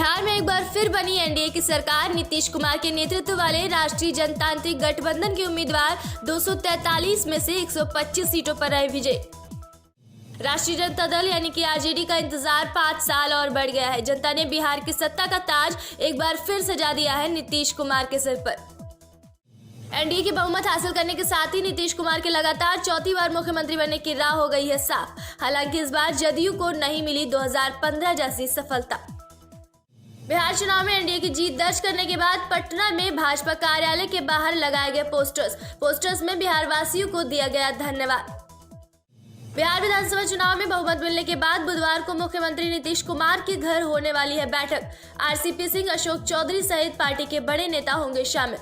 बिहार में एक बार फिर बनी एनडीए की सरकार। नीतीश कुमार के नेतृत्व वाले राष्ट्रीय जनतांत्रिक गठबंधन के उम्मीदवार 243 में से 125 सीटों पर रहे विजयी। राष्ट्रीय जनता दल यानी कि आरजेडी का इंतजार 5 साल और बढ़ गया है। जनता ने बिहार की सत्ता का ताज एक बार फिर सजा दिया है नीतीश कुमार के सिर पर। एनडीए की बहुमत हासिल करने के साथ ही नीतीश कुमार के लगातार चौथी बार मुख्यमंत्री बनने की राह हो गई है साफ। हालांकि इस बार जदयू को नहीं मिली 2015 जैसी सफलता। बिहार चुनाव में एनडीए की जीत दर्ज करने के बाद पटना में भाजपा कार्यालय के बाहर लगाए गए पोस्टर्स में बिहार वासियों को दिया गया धन्यवाद। बिहार विधानसभा चुनाव में बहुमत मिलने के बाद बुधवार को मुख्यमंत्री नीतीश कुमार के घर होने वाली है बैठक। आरसीपी सिंह, अशोक चौधरी सहित पार्टी के बड़े नेता होंगे शामिल।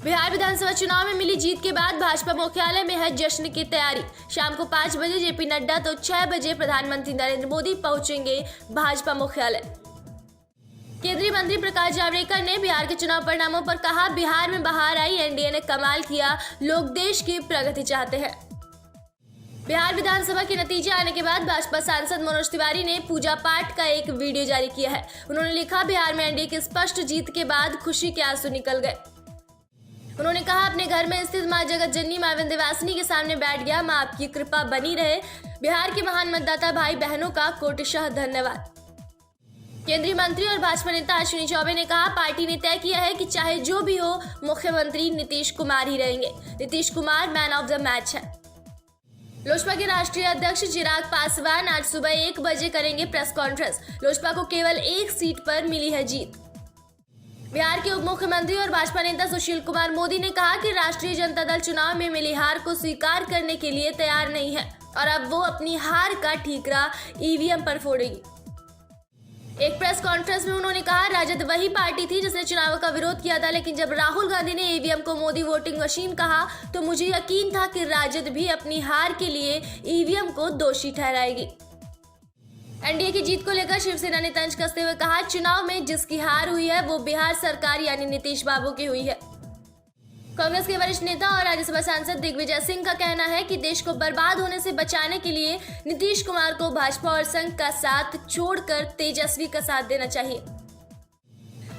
बिहार विधानसभा चुनाव में मिली जीत के बाद भाजपा मुख्यालय में है जश्न की तैयारी। शाम को 5 बजे जेपी नड्डा तो 6 बजे प्रधानमंत्री नरेंद्र मोदी पहुंचेंगे भाजपा मुख्यालय। केंद्रीय मंत्री प्रकाश जावड़ेकर ने बिहार के चुनाव परिणामों पर कहा, बिहार में बाहर आई एनडीए ने कमाल किया, लोग देश की प्रगति चाहते हैं। बिहार विधानसभा के नतीजे आने के बाद भाजपा सांसद मनोज तिवारी ने पूजा पाठ का एक वीडियो जारी किया है। उन्होंने लिखा, बिहार में एनडीए की स्पष्ट जीत के बाद खुशी के आंसू निकल गए। उन्होंने कहा, अपने घर में स्थित मां जगत जननी मां विंध्यवासिनी के सामने बैठ गया। मां आपकी कृपा बनी रहे। बिहार के महान मतदाता भाई बहनों का कोटिशः धन्यवाद। केंद्रीय मंत्री और भाजपा नेता अश्विनी चौबे ने कहा, पार्टी ने तय किया है कि चाहे जो भी हो मुख्यमंत्री नीतीश कुमार ही रहेंगे। Nitish Kumar man of the match है। लोजपा के राष्ट्रीय अध्यक्ष चिराग पासवान आज सुबह 1 बजे करेंगे प्रेस कॉन्फ्रेंस। लोजपा को केवल 1 सीट पर मिली है जीत। बिहार के उप मुख्यमंत्री और भाजपा नेता सुशील कुमार मोदी ने कहा कि राष्ट्रीय जनता दल चुनाव में मिली हार को स्वीकार करने के लिए तैयार नहीं है और अब वो अपनी हार का ठीकरा ईवीएम पर फोड़ेगी। एक प्रेस कॉन्फ्रेंस में उन्होंने कहा, राजद वही पार्टी थी जिसने चुनाव का विरोध किया था, लेकिन जब राहुल गांधी ने ईवीएम को मोदी वोटिंग मशीन कहा तो मुझे यकीन था कि राजद भी अपनी हार के लिए ईवीएम को दोषी ठहराएगी। एनडीए की जीत को लेकर शिवसेना ने तंज कसते हुए कहा, चुनाव में जिसकी हार हुई है वो बिहार सरकार यानी नीतीश बाबू की हुई है। कांग्रेस के वरिष्ठ नेता और राज्यसभा सांसद दिग्विजय सिंह का कहना है कि देश को बर्बाद होने से बचाने के लिए नीतीश कुमार को भाजपा और संघ का साथ छोड़कर तेजस्वी का साथ देना चाहिए।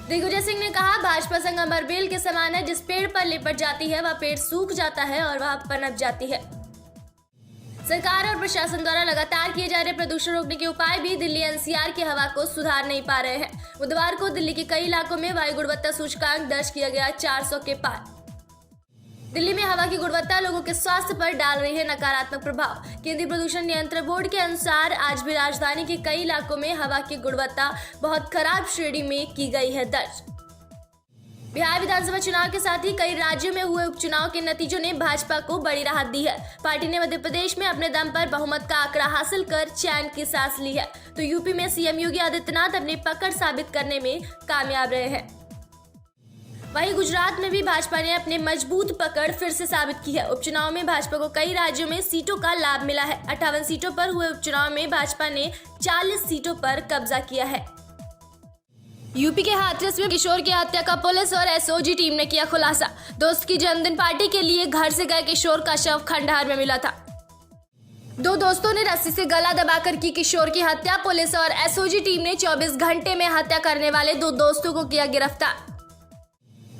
दिग्विजय सिंह ने कहा, भाजपा संघ अमर बेल के समान है, जिस पेड़ पर लिपट जाती है वह पेड़ सूख जाता है और वह पनप जाती है। सरकार और प्रशासन द्वारा लगातार किए जा रहे प्रदूषण रोकने के उपाय भी दिल्ली एनसीआर की हवा को सुधार नहीं पा रहे हैं। बुधवार को दिल्ली के कई इलाकों में वायु गुणवत्ता सूचकांक दर्ज किया गया 400 के पार। दिल्ली में हवा की गुणवत्ता लोगों के स्वास्थ्य पर डाल रही है नकारात्मक प्रभाव। केंद्रीय प्रदूषण नियंत्रण बोर्ड के अनुसार आज भी राजधानी के कई इलाकों में हवा की गुणवत्ता बहुत खराब श्रेणी में की गई है दर्ज। बिहार विधानसभा चुनाव के साथ ही कई राज्यों में हुए उपचुनाव के नतीजों ने भाजपा को बड़ी राहत दी है। पार्टी ने मध्य प्रदेश में अपने दम पर बहुमत का आंकड़ा हासिल कर चैन की सांस ली है, तो यूपी में सीएम योगी आदित्यनाथ अपनी पकड़ साबित करने में कामयाब रहे हैं। वहीं गुजरात में भी भाजपा ने अपने मजबूत पकड़ फिर से साबित की है। उपचुनाव में भाजपा को कई राज्यों में सीटों का लाभ मिला है। 58 सीटों पर हुए उपचुनाव में भाजपा ने 40 सीटों पर कब्जा किया है। यूपी के हाथरस में किशोर की हत्या का पुलिस और एसओजी टीम ने किया खुलासा। दोस्त की जन्मदिन पार्टी के लिए घर से गए किशोर का शव खंडहर में मिला था। 2 दोस्तों ने रस्सी से गला दबाकर की किशोर की हत्या। पुलिस और एसओजी टीम ने 24 घंटे में हत्या करने वाले 2 दोस्तों को किया गिरफ्तार।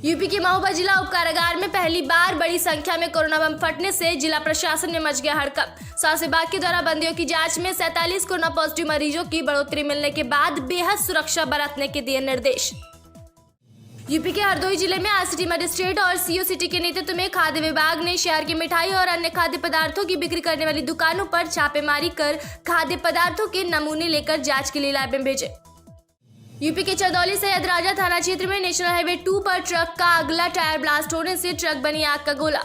यूपी के महोबा जिला उप कारागार में पहली बार बड़ी संख्या में कोरोना बम फटने से जिला प्रशासन में मच गया हड़कंप। स्वास्थ्य विभाग के द्वारा बंदियों की जांच में 47 कोरोना पॉजिटिव मरीजों की बढ़ोतरी मिलने के बाद बेहद सुरक्षा बरतने के दिए निर्देश। यूपी के हरदोई जिले में आज सिटी मजिस्ट्रेट और सीओ सिटी के नेतृत्व में खाद्य विभाग ने शहर की मिठाई और अन्य खाद्य पदार्थों की बिक्री करने वाली दुकानों पर छापेमारी कर खाद्य पदार्थों के नमूने लेकर जाँच के लिए लैब में भेजे। यूपी के चंदौली सैयद राजा थाना क्षेत्र में नेशनल हाईवे 2 पर ट्रक का अगला टायर ब्लास्ट होने से ट्रक बनी आग का गोला।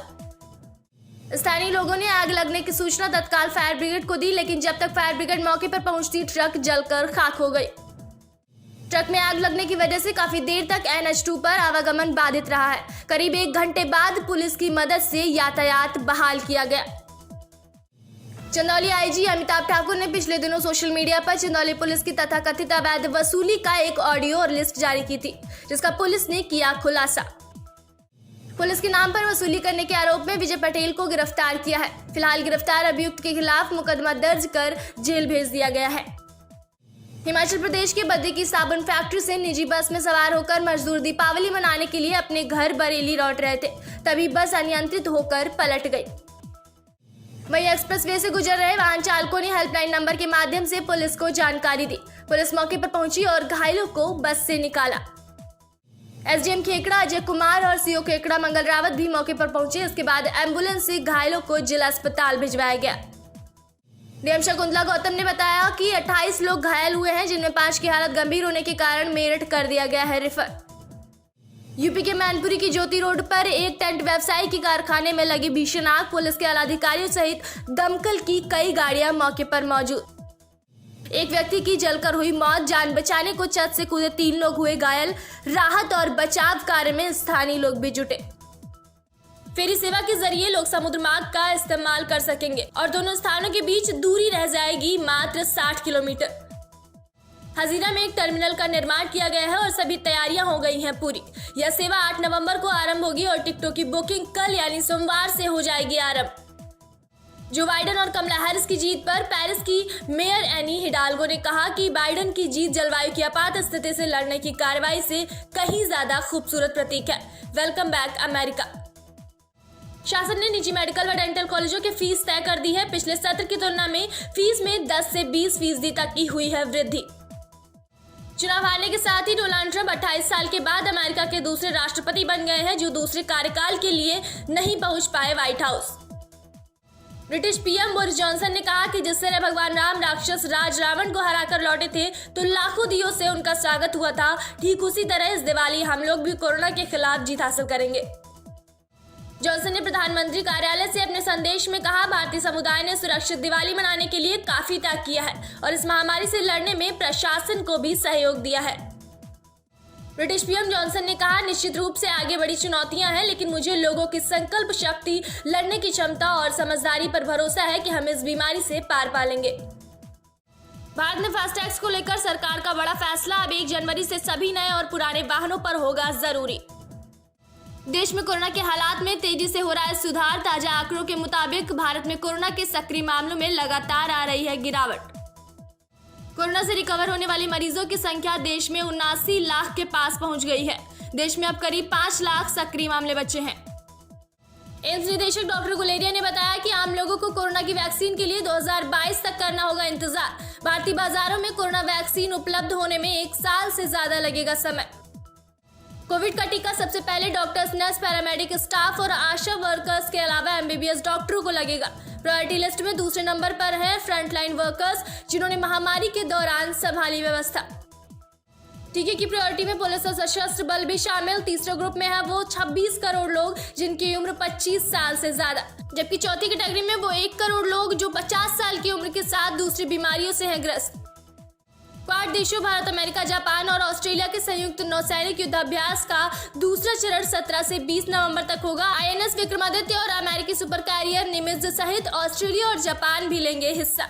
स्थानीय लोगों ने आग लगने की सूचना तत्काल फायर ब्रिगेड को दी, लेकिन जब तक फायर ब्रिगेड मौके पर पहुंचती ट्रक जलकर खाक हो गई। ट्रक में आग लगने की वजह से काफी देर तक NH2 पर आवागमन बाधित रहा है। करीब 1 घंटे बाद पुलिस की मदद से यातायात बहाल किया गया। चंदौली आईजी अमिताभ ठाकुर ने पिछले दिनों सोशल मीडिया पर चंदौली पुलिस की तथाकथित अवैध वसूली का एक ऑडियो और लिस्ट जारी की थी, जिसका पुलिस ने किया खुलासा। पुलिस के नाम पर वसूली करने के आरोप में विजय पटेल को गिरफ्तार किया है। फिलहाल गिरफ्तार अभियुक्त के खिलाफ मुकदमा दर्ज कर जेल भेज दिया गया है। हिमाचल प्रदेश के बद्दी की साबुन फैक्ट्री से निजी बस में सवार होकर मजदूर दीपावली मनाने के लिए अपने घर बरेली लौट रहे थे, तभी बस अनियंत्रित होकर पलट गई। वहीं एक्सप्रेसवे से गुजर रहे वाहन चालकों ने हेल्पलाइन नंबर के माध्यम से पुलिस को जानकारी दी। पुलिस मौके पर पहुंची और घायलों को बस से निकाला। एसडीएम खेकड़ा अजय कुमार और सीओ खेकड़ा मंगल रावत भी मौके पर पहुंचे। इसके बाद एम्बुलेंस से घायलों को जिला अस्पताल भिजवाया गया। डीएम शकुंतला गौतम ने बताया कि 28 लोग घायल हुए हैं, जिनमें 5 की हालत गंभीर होने के कारण मेरठ कर दिया गया है रेफर। यूपी के मैनपुरी की ज्योति रोड पर एक टेंट व्यवसायी की कारखाने में लगी भीषण आग। पुलिस के आलाधिकारियों सहित दमकल की कई गाड़ियां मौके पर मौजूद। एक व्यक्ति की जलकर हुई मौत। जान बचाने को छत से कूदे 3 लोग हुए घायल। राहत और बचाव कार्य में स्थानीय लोग भी जुटे। फेरी सेवा के जरिए लोग समुद्र मार्ग का इस्तेमाल कर सकेंगे और दोनों स्थानों के बीच दूरी रह जाएगी मात्र 60 किलोमीटर। हजीरा में एक टर्मिनल का निर्माण किया गया है और सभी तैयारियां हो गई हैं पूरी। यह सेवा 8 नवंबर को आरंभ होगी और टिकटों की बुकिंग कल यानी सोमवार से हो जाएगी आरंभ। जो बाइडन और कमला हैरिस की जीत पर पेरिस की मेयर एनी हिडाल्गो ने कहा कि बाइडन की जीत जलवायु की आपात स्थिति से लड़ने की कार्रवाई से कहीं ज्यादा खूबसूरत प्रतीक है। Welcome back America. शासन ने निजी मेडिकल व डेंटल कॉलेजों की फीस तय कर दी है। पिछले सत्र की तुलना में फीस में 10 से 20% तक की हुई है वृद्धि। चुनाव हारने के साथ ही डोनाल्ड ट्रंप 28 साल के बाद अमेरिका के दूसरे राष्ट्रपति बन गए हैं, जो दूसरे कार्यकाल के लिए नहीं पहुंच पाए white house. British PM Boris Johnson ने कहा कि जिस तरह भगवान राम राक्षस राज रावण को हराकर लौटे थे तो लाखों दियों से उनका स्वागत हुआ था, ठीक उसी तरह इस दिवाली हम लोग भी कोरोना के खिलाफ जीत हासिल करेंगे। जॉनसन ने प्रधानमंत्री कार्यालय से अपने संदेश में कहा, भारतीय समुदाय ने सुरक्षित दिवाली मनाने के लिए काफी त्याग किया है और इस महामारी से लड़ने में प्रशासन को भी सहयोग दिया है। ब्रिटिश पीएम जॉनसन ने कहा, निश्चित रूप से आगे बड़ी चुनौतियां हैं, लेकिन मुझे लोगों की संकल्प शक्ति, लड़ने की क्षमता और समझदारी पर भरोसा है कि हम इस बीमारी से पार पा लेंगे। भारत में फास्टैग को लेकर सरकार का बड़ा फैसला। अब 1 जनवरी से सभी नए और पुराने वाहनों पर होगा जरूरी। देश में कोरोना के हालात में तेजी से हो रहा है सुधार। ताजा आंकड़ों के मुताबिक भारत में कोरोना के सक्रिय मामलों में लगातार आ रही है गिरावट। कोरोना से रिकवर होने वाले मरीजों की संख्या देश में 79 लाख के पास पहुंच गई है। देश में अब करीब 5 लाख सक्रिय मामले बचे हैं। एम्स निदेशक डॉक्टर गुलेरिया ने बताया कि आम लोगों को कोरोना की वैक्सीन के लिए 2022 तक करना होगा इंतजार। भारतीय बाजारों में कोरोना वैक्सीन उपलब्ध होने में 1 साल से ज्यादा लगेगा समय। कोविड का टीका सबसे पहले डॉक्टर्स, नर्स, पैरामेडिक स्टाफ और आशा वर्कर्स के अलावा एमबीबीएस डॉक्टरों को लगेगा। प्रायोरिटी लिस्ट में दूसरे नंबर पर हैं फ्रंटलाइन वर्कर्स, जिन्होंने महामारी के दौरान संभाली व्यवस्था। टीके की प्रायोरिटी में पुलिस और सशस्त्र बल भी शामिल। तीसरे ग्रुप में है वो 26 करोड़ लोग जिनकी उम्र 25 साल से ज्यादा, जबकि चौथी कैटेगरी में वो 1 करोड़ लोग जो 50 साल की उम्र के साथ दूसरी बीमारियों से हैं ग्रस्त। 5 देशों भारत, अमेरिका, जापान और ऑस्ट्रेलिया के संयुक्त नौसैनिक युद्धाभ्यास का दूसरा चरण 17 से 20 नवंबर तक होगा। आईएनएस विक्रमादित्य और अमेरिकी सुपर कैरियर निमित्ज सहित ऑस्ट्रेलिया और जापान भी लेंगे हिस्सा।